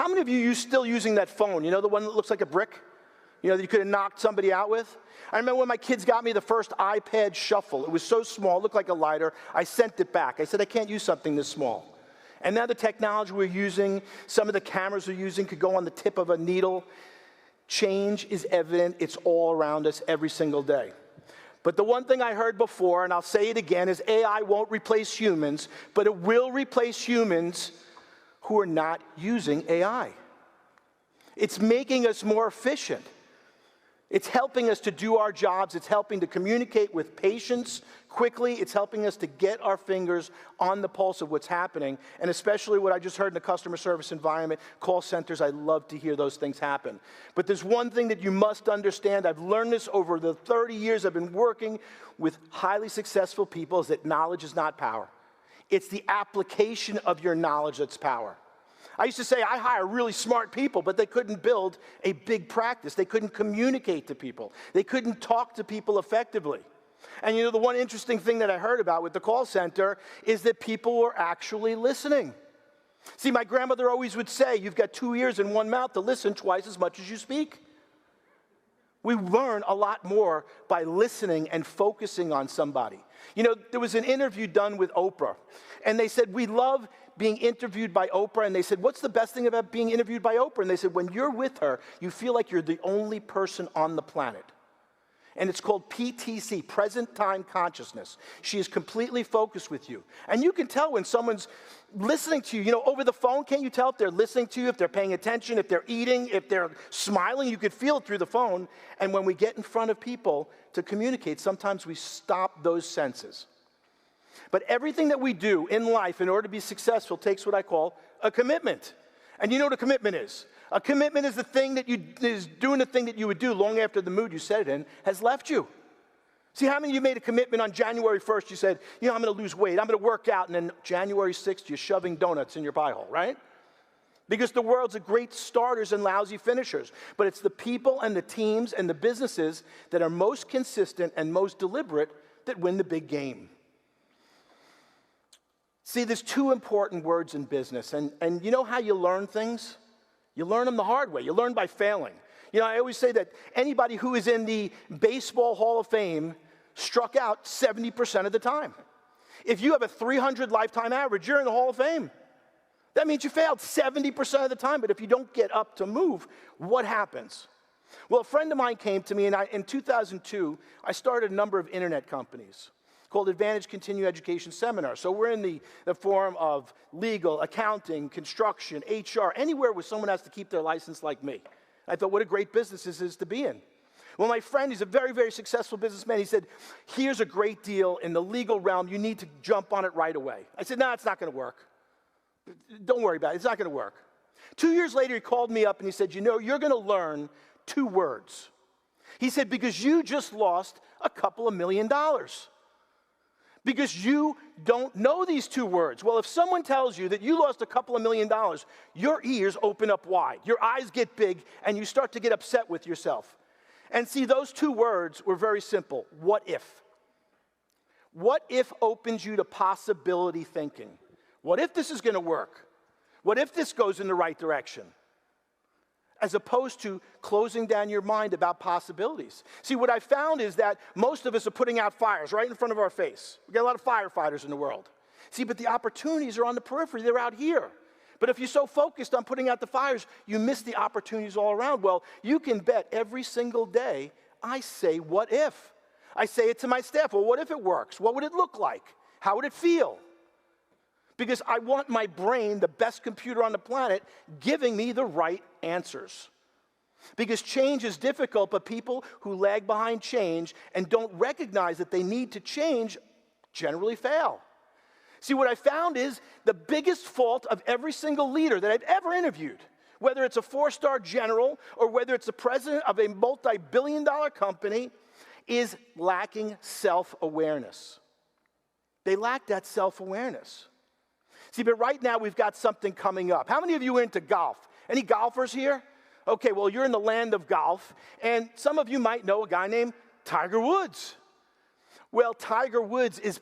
How many of you still using that phone? You know, the one that looks like a brick? You know, that you could have knocked somebody out with? I remember when my kids got me the first iPad Shuffle. It was so small, it looked like a lighter. I sent it back. I said, I can't use something this small. And now the technology we're using, some of the cameras we're using could go on the tip of a needle. Change is evident. It's all around us every single day. But the one thing I heard before, and I'll say it again, is AI won't replace humans, but it will replace humans who are not using AI. It's making us more efficient. It's helping us to do our jobs. It's helping to communicate with patients quickly. It's helping us to get our fingers on the pulse of what's happening, and especially what I just heard in the customer service environment, call centers. I love to hear those things happen. But there's one thing that you must understand. I've learned this over the 30 years I've been working with highly successful people, is that knowledge is not power. It's the application of your knowledge that's power. I used to say I hire really smart people, but they couldn't build a big practice. They couldn't communicate to people. They couldn't talk to people effectively. And you know, the one interesting thing that I heard about with the call center is that people were actually listening. See, my grandmother always would say, you've got 2 ears and 1 mouth to listen twice as much as you speak. We learn a lot more by listening and focusing on somebody. You know, there was an interview done with Oprah, and they said, we love being interviewed by Oprah, and they said, what's the best thing about being interviewed by Oprah? And they said, when you're with her, you feel like you're the only person on the planet. And it's called PTC, present time consciousness. She is completely focused with you. And you can tell when someone's listening to you, you know, over the phone, can't you tell if they're listening to you, if they're paying attention, if they're eating, if they're smiling? You could feel it through the phone. And when we get in front of people to communicate, sometimes we stop those senses. But everything that we do in life in order to be successful takes what I call a commitment. And you know what a commitment is? A commitment is doing the thing that you would do long after the mood you set it in has left you. See, how many of you made a commitment on January 1st? You said, you know, I'm going to lose weight, I'm going to work out, and then January 6th, you're shoving donuts in your pie hole, right? Because the world's a great starters and lousy finishers. But it's the people and the teams and the businesses that are most consistent and most deliberate that win the big game. See, there's two important words in business, and you know how you learn things? You learn them the hard way. You learn by failing. You know, I always say that anybody who is in the Baseball Hall of Fame struck out 70% of the time. If you have a 300 lifetime average, you're in the Hall of Fame. That means you failed 70% of the time, but if you don't get up to move, what happens? Well, a friend of mine came to me, and in 2002, I started a number of internet companies called Advantage Continuing Education Seminars. So we're in the form of legal, accounting, construction, HR, anywhere where someone has to keep their license like me. I thought, what a great business this is to be in. Well, my friend, he's a very, very successful businessman. He said, here's a great deal in the legal realm. You need to jump on it right away. I said, no, it's not going to work. Don't worry about it. It's not going to work. 2 years later, he called me up and he said, you know, you're going to learn 2 words. He said, because you just lost a couple of $1 million. Because you don't know these 2 words. Well, if someone tells you that you lost a couple of $1 million, your ears open up wide, your eyes get big, and you start to get upset with yourself. And see, those 2 words were very simple. What if? What if opens you to possibility thinking? What if this is going to work? What if this goes in the right direction? As opposed to closing down your mind about possibilities. See, what I found is that most of us are putting out fires right in front of our face. We've got a lot of firefighters in the world. See, but the opportunities are on the periphery. They're out here. But if you're so focused on putting out the fires, you miss the opportunities all around. Well, you can bet every single day I say, what if? I say it to my staff. Well, what if it works? What would it look like? How would it feel? Because I want my brain, the best computer on the planet, giving me the right answers. Because change is difficult, but people who lag behind change and don't recognize that they need to change generally fail. See, what I found is the biggest fault of every single leader that I've ever interviewed, whether it's a 4-star general or whether it's the president of a multi-billion-dollar company, is lacking self-awareness. They lack that self-awareness. See, but right now we've got something coming up. How many of you are into golf? Any golfers here? Okay, well, you're in the land of golf, and some of you might know a guy named Tiger Woods. Well, Tiger Woods is